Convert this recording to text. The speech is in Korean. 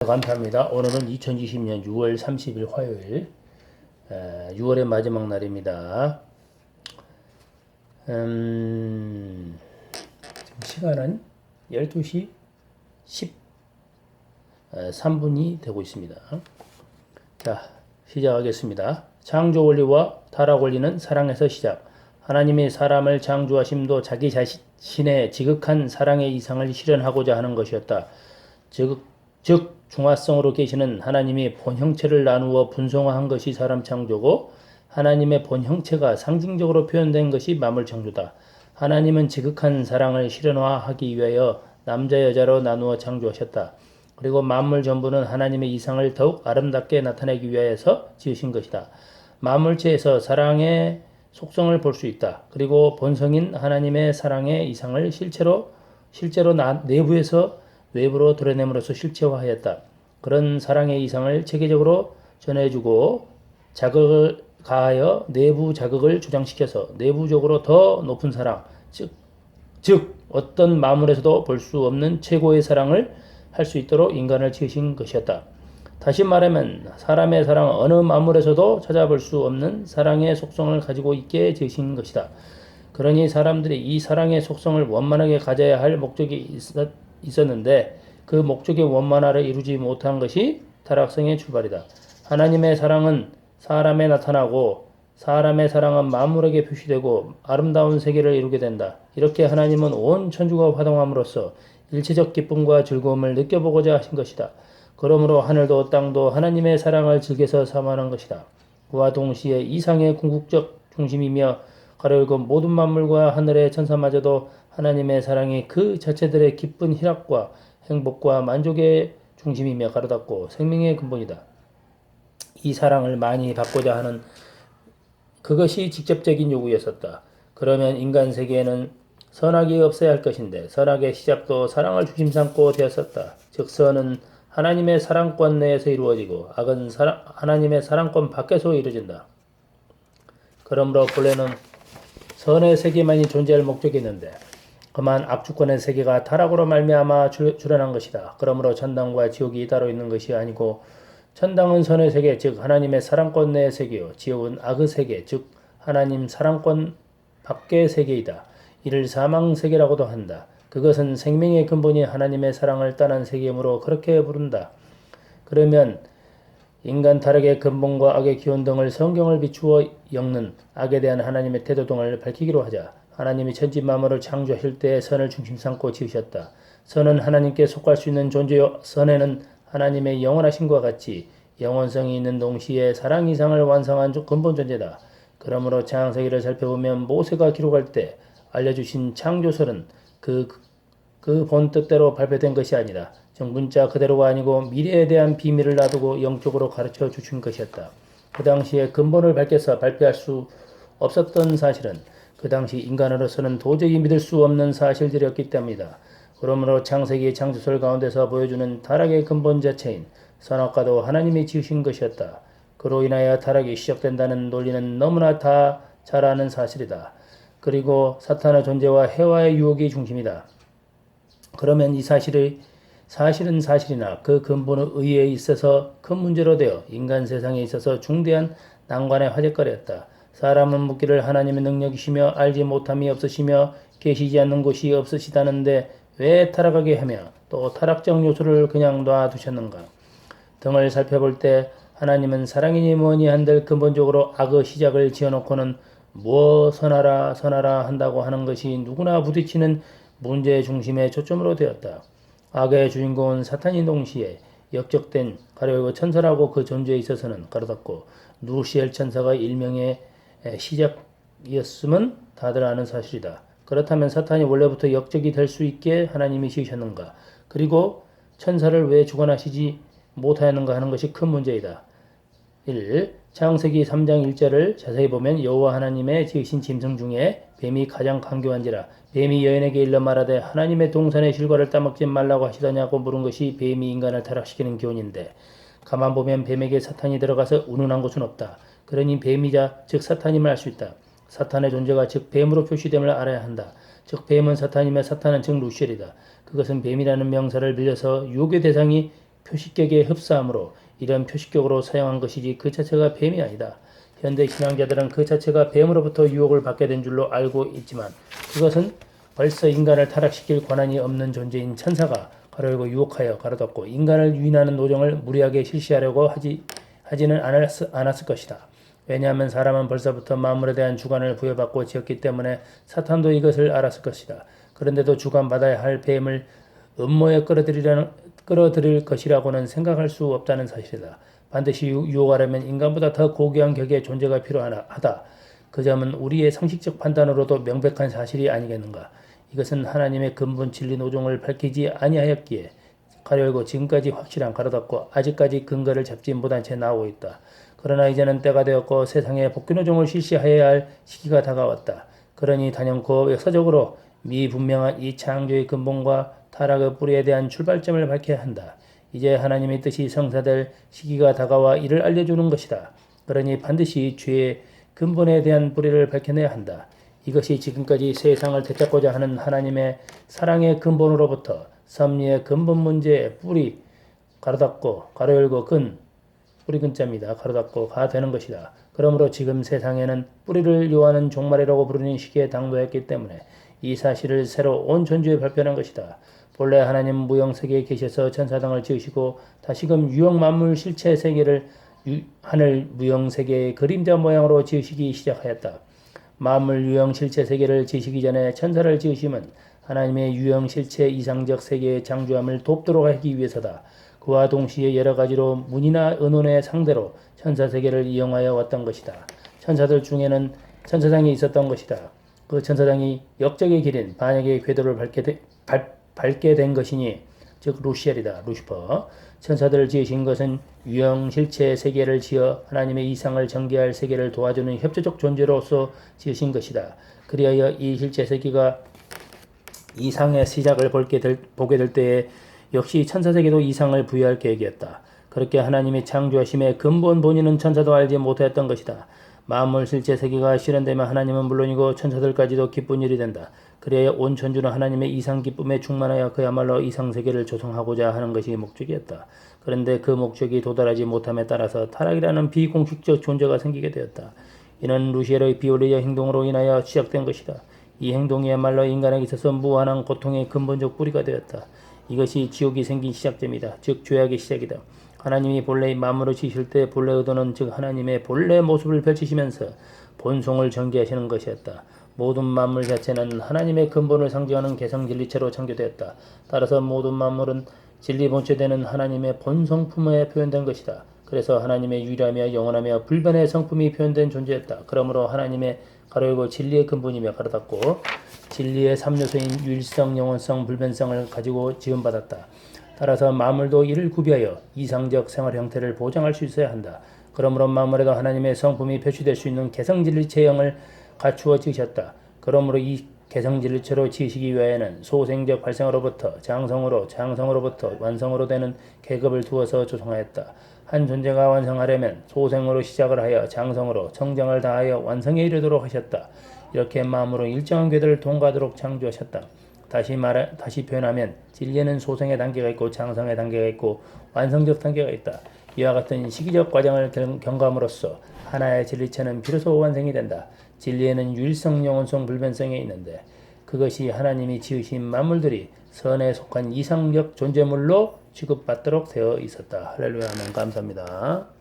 감사합니다. 오늘은 2020년 6월 30일 화요일, 6월의 마지막 날입니다. 지금 시간은 12시 13분이 되고 있습니다. 자, 시작하겠습니다. 창조 원리와 타락 원리는 사랑에서 시작. 하나님이 사람을 창조하심도 자기 자신의 지극한 사랑의 이상을 실현하고자 하는 것이었다. 즉 중화성으로 계시는 하나님이 본 형체를 나누어 분성화한 것이 사람 창조고, 하나님의 본 형체가 상징적으로 표현된 것이 만물 창조다. 하나님은 지극한 사랑을 실현화하기 위하여 남자 여자로 나누어 창조하셨다. 그리고 만물 전부는 하나님의 이상을 더욱 아름답게 나타내기 위하여서 지으신 것이다. 만물체에서 사랑의 속성을 볼 수 있다. 그리고 본성인 하나님의 사랑의 이상을 실제로 내부에서 외부로 드러냄으로써 실체화하였다. 그런 사랑의 이상을 체계적으로 전해주고 자극을 가하여 내부 자극을 조장시켜서 내부적으로 더 높은 사랑, 즉 어떤 만물에서도 볼 수 없는 최고의 사랑을 할 수 있도록 인간을 지으신 것이었다. 다시 말하면 사람의 사랑은 어느 만물에서도 찾아볼 수 없는 사랑의 속성을 가지고 있게 지으신 것이다. 그러니 사람들이 이 사랑의 속성을 원만하게 가져야 할 목적이 있었는데 그 목적의 원만화를 이루지 못한 것이 타락성의 출발이다. 하나님의 사랑은 사람에 나타나고 사람의 사랑은 만물에게 표시되고 아름다운 세계를 이루게 된다. 이렇게 하나님은 온 천주가 화동함으로써 일체적 기쁨과 즐거움을 느껴보고자 하신 것이다. 그러므로 하늘도 땅도 하나님의 사랑을 즐겨서 삼아하는 것이다. 그와 동시에 이상의 궁극적 중심이며 가로열고 모든 만물과 하늘의 천사마저도 하나님의 사랑이 그 자체들의 기쁜 희락과 행복과 만족의 중심이며 가로닫고 생명의 근본이다. 이 사랑을 많이 받고자 하는 그것이 직접적인 요구였었다. 그러면 인간 세계에는 선악이 없어야 할 것인데 선악의 시작도 사랑을 중심 삼고 되었었다. 즉 선은 하나님의 사랑권 내에서 이루어지고 악은 하나님의 사랑권 밖에서 이루어진다. 그러므로 본래는 선의 세계만이 존재할 목적이 있는데 그만 악주권의 세계가 타락으로 말미암아 출현한 것이다. 그러므로 천당과 지옥이 따로 있는 것이 아니고 천당은 선의 세계, 즉 하나님의 사랑권 내의 세계요, 지옥은 악의 세계, 즉 하나님 사랑권 밖의 세계이다. 이를 사망 세계라고도 한다. 그것은 생명의 근본이 하나님의 사랑을 떠난 세계이므로 그렇게 부른다. 그러면 인간 타락의 근본과 악의 기원 등을 성경을 비추어 엮는 악에 대한 하나님의 태도 등을 밝히기로 하자. 하나님이 천지 만물을 창조하실 때 선을 중심 삼고 지으셨다. 선은 하나님께 속할 수 있는 존재요, 선에는 하나님의 영원하심과 같이 영원성이 있는 동시에 사랑 이상을 완성한 근본 존재다. 그러므로 창세기를 살펴보면 모세가 기록할 때 알려주신 창조설은 그 본 뜻대로 발표된 것이 아니라 문자 그대로가 아니고 미래에 대한 비밀을 놔두고 영적으로 가르쳐 주신 것이었다. 그 당시에 근본을 밝혀서 발표할 수 없었던 사실은 그 당시 인간으로서는 도저히 믿을 수 없는 사실들이었기 때문이다. 그러므로 창세기 창조설 가운데서 보여주는 타락의 근본 자체인 선악과도 하나님이 지으신 것이었다. 그로 인하여 타락이 시작된다는 논리는 너무나 다 잘 아는 사실이다. 그리고 사탄의 존재와 해와의 유혹이 중심이다. 그러면 이 사실은 사실이나 그 근본의 의의에 있어서 큰 문제로 되어 인간 세상에 있어서 중대한 난관의 화제거리였다. 사람은 묻기를 하나님의 능력이시며 알지 못함이 없으시며 계시지 않는 곳이 없으시다는데 왜 타락하게 하며 또 타락적 요소를 그냥 놔두셨는가 등을 살펴볼 때 하나님은 사랑이니 뭐니 한들 근본적으로 악의 시작을 지어놓고는 뭐 선하라 한다고 하는 것이 누구나 부딪히는 문제의 중심에 초점으로 되었다. 악의 주인공은 사탄인 동시에 역적된 가려고 천사라고 그 존재에 있어서는 가로닫고 누시엘 천사가 일명의 시작이었음은 다들 아는 사실이다. 그렇다면 사탄이 원래부터 역적이 될 수 있게 하나님이 지으셨는가? 그리고 천사를 왜 주관하시지 못하였는가 하는 것이 큰 문제이다. 1. 창세기 3장 1절을 자세히 보면 여호와 하나님의 지으신 짐승 중에 뱀이 가장 강교한지라. 뱀이 여인에게 일러 말하되 하나님의 동산의 실과를 따먹지 말라고 하시더냐고 물은 것이 뱀이 인간을 타락시키는 교훈인데, 가만 보면 뱀에게 사탄이 들어가서 운운한 곳은 없다. 그러니 뱀이자 즉 사탄임을 알 수 있다. 사탄의 존재가 즉 뱀으로 표시됨을 알아야 한다. 즉 뱀은 사탄이며 사탄은 즉 루시엘이다. 그것은 뱀이라는 명사를 빌려서 유혹의 대상이 표식격에 흡사하므로 이런 표식격으로 사용한 것이지 그 자체가 뱀이 아니다. 현대 신앙자들은 그 자체가 뱀으로부터 유혹을 받게 된 줄로 알고 있지만 그것은 벌써 인간을 타락시킬 권한이 없는 존재인 천사가 가로열고 유혹하여 가로닫고 인간을 유인하는 노정을 무리하게 실시하려고 하지는 않았을 것이다. 왜냐하면 사람은 벌써부터 만물에 대한 주관을 부여받고 지었기 때문에 사탄도 이것을 알았을 것이다. 그런데도 주관받아야 할 뱀을 음모에 끌어들일 것이라고는 생각할 수 없다는 사실이다. 반드시 유혹하려면 인간보다 더 고귀한 격의 존재가 필요하다. 그 점은 우리의 상식적 판단으로도 명백한 사실이 아니겠는가. 이것은 하나님의 근본 진리 노종을 밝히지 아니하였기에 가려고 지금까지 확실한 가로닫고 아직까지 근거를 잡지 못한 채 나오고 있다. 그러나 이제는 때가 되었고 세상에 복귀 노종을 실시하여야 할 시기가 다가왔다. 그러니 단연코 역사적으로 미분명한 이 창조의 근본과 타락의 뿌리에 대한 출발점을 밝혀야 한다. 이제 하나님의 뜻이 성사될 시기가 다가와 이를 알려주는 것이다. 그러니 반드시 죄의 근본에 대한 뿌리를 밝혀내야 한다. 이것이 지금까지 세상을 되찾고자 하는 하나님의 사랑의 근본으로부터 섭리의 근본 문제의 뿌리 가로닫고 가로열고 뿌리 근자입니다. 가로닫고 가 되는 것이다. 그러므로 지금 세상에는 뿌리를 요하는 종말이라고 부르는 시기에 당도했기 때문에 이 사실을 새로 온 존재에 발표한 것이다. 본래 하나님 무형세계에 계셔서 천사 등을 지으시고 다시금 유형 만물 실체 세계를 하늘 무형세계의 그림자 모양으로 지으시기 시작하였다. 만물 유형 실체 세계를 지으시기 전에 천사를 지으심은 하나님의 유형 실체 이상적 세계의 창조함을 돕도록 하기 위해서다. 그와 동시에 여러 가지로 문이나 의논의 상대로 천사 세계를 이용하여 왔던 것이다. 천사들 중에는 천사장이 있었던 것이다. 그 천사장이 역적의 길인 반역의 궤도를 밟게 된 것이니 즉 루시엘이다. 루시퍼. 천사들을 지으신 것은 유형 실체 세계를 지어 하나님의 이상을 전개할 세계를 도와주는 협조적 존재로서 지으신 것이다. 그리하여 이 실체 세계가 이상의 시작을 보게 될 때에 역시 천사 세계도 이상을 부여할 계획이었다. 그렇게 하나님이 창조하심의 근본 본인은 천사도 알지 못하였던 것이다. 만물 실체 세계가 실현되면 하나님은 물론이고 천사들까지도 기쁜 일이 된다. 그래야 온 천주는 하나님의 이상 기쁨에 충만하여 그야말로 이상 세계를 조성하고자 하는 것이 목적이었다. 그런데 그 목적이 도달하지 못함에 따라서 타락이라는 비공식적 존재가 생기게 되었다. 이는 루시엘의 비원리적 행동으로 인하여 시작된 것이다. 이 행동이야말로 인간에게 있어서 무한한 고통의 근본적 뿌리가 되었다. 이것이 지옥이 생긴 시작점이다. 즉 죄악의 시작이다. 하나님이 본래 만물을 지으실 때 본래 의도는 즉 하나님의 본래 모습을 펼치시면서 본성을 전개하시는 것이었다. 모든 만물 자체는 하나님의 근본을 상징하는 개성진리체로 창조되었다. 따라서 모든 만물은 진리 본체되는 하나님의 본성품에 표현된 것이다. 그래서 하나님의 유일하며 영원하며 불변의 성품이 표현된 존재였다. 그러므로 하나님의 가로열고 진리의 근본이며 가로닫고 진리의 3요소인 유일성, 영원성, 불변성을 가지고 지음받았다. 따라서 만물도 이를 구비하여 이상적 생활 형태를 보장할 수 있어야 한다. 그러므로 만물에도 하나님의 성품이 표시될 수 있는 개성진리체형을 갖추어 지으셨다. 그러므로 이 개성진리체로 지으시기 위하여는 소생적 발생으로부터 장성으로부터 완성으로 되는 계급을 두어서 조성하였다. 한 존재가 완성하려면 소생으로 시작을 하여 장성으로 성장을 다하여 완성에 이르도록 하셨다. 이렇게 마음으로 일정한 궤도를 통과하도록 창조하셨다. 다시 표현하면 진리에는 소생의 단계가 있고 장성의 단계가 있고 완성적 단계가 있다. 이와 같은 시기적 과정을 경감으로써 하나의 진리체는 비로소 완성이 된다. 진리에는 유일성, 영원성, 불변성이 있는데 그것이 하나님이 지으신 만물들이 선에 속한 이상적 존재물로 취급받도록 되어 있었다. 할렐루야. 아멘. 감사합니다.